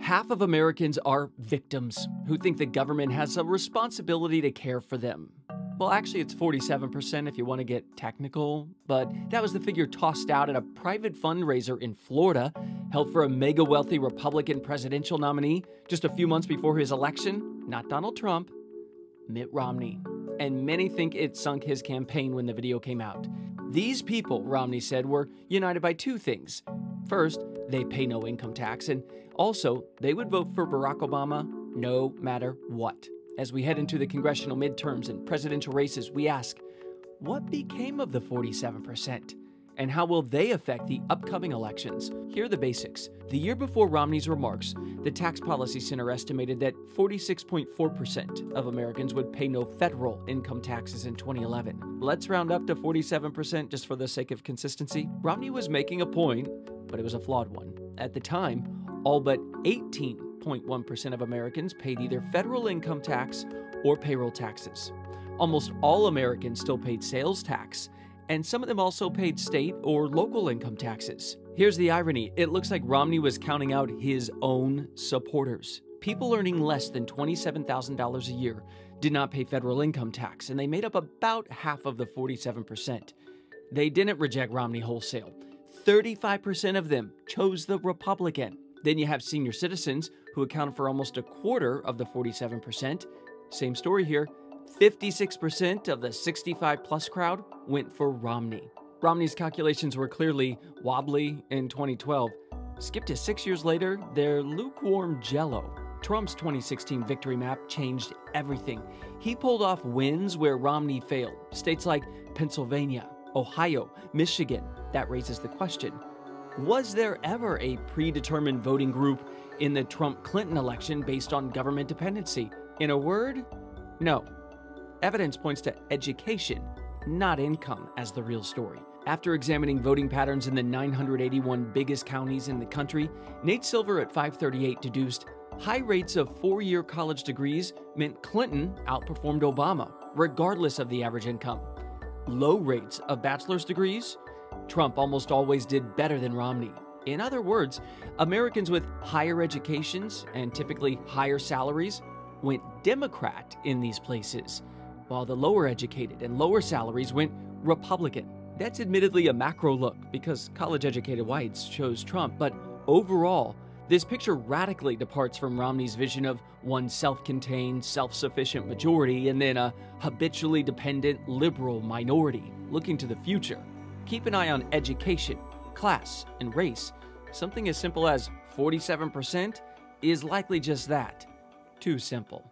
Half of Americans are victims who think the government has a responsibility to care for them. Well, actually, it's 47% if you want to get technical, but that was the figure tossed out at a private fundraiser in Florida, held for a mega wealthy Republican presidential nominee just a few months before his election. Not Donald Trump, Mitt Romney. And many think it sunk his campaign when the video came out. These people, Romney said, were united by two things. First, they pay no income tax, and also, they would vote for Barack Obama no matter what. As we head into the congressional midterms and presidential races, we ask, what became of the 47%? And how will they affect the upcoming elections? Here are the basics. The year before Romney's remarks, the Tax Policy Center estimated that 46.4% of Americans would pay no federal income taxes in 2011. Let's round up to 47% just for the sake of consistency. Romney was making a point, but it was a flawed one. At the time, all but 18.1% of Americans paid either federal income tax or payroll taxes. Almost all Americans still paid sales tax, and some of them also paid state or local income taxes. Here's the irony. It looks like Romney was counting out his own supporters. People earning less than $27,000 a year did not pay federal income tax, and they made up about half of the 47%. They didn't reject Romney wholesale. 35% of them chose the Republican. Then you have senior citizens who accounted for almost a quarter of the 47%. Same story here. 56% of the 65-plus crowd went for Romney. Romney's calculations were clearly wobbly in 2012. Skip to 6 years later, they're lukewarm jello. Trump's 2016 victory map changed everything. He pulled off wins where Romney failed. States like Pennsylvania, Ohio, Michigan. That raises the question, was there ever a predetermined voting group in the Trump-Clinton election based on government dependency? In a word, no. Evidence points to education, not income, as the real story. After examining voting patterns in the 981 biggest counties in the country, Nate Silver at 538 deduced high rates of four-year college degrees meant Clinton outperformed Obama, regardless of the average income. Low rates of bachelor's degrees, Trump almost always did better than Romney. In other words, Americans with higher educations and typically higher salaries went Democrat in these places, while the lower educated and lower salaries went Republican. That's admittedly a macro look because college-educated whites chose Trump, but overall, this picture radically departs from Romney's vision of one self-contained, self-sufficient majority and then a habitually dependent liberal minority looking to the future. Keep an eye on education, class, and race. Something as simple as 47% is likely just that. Too simple.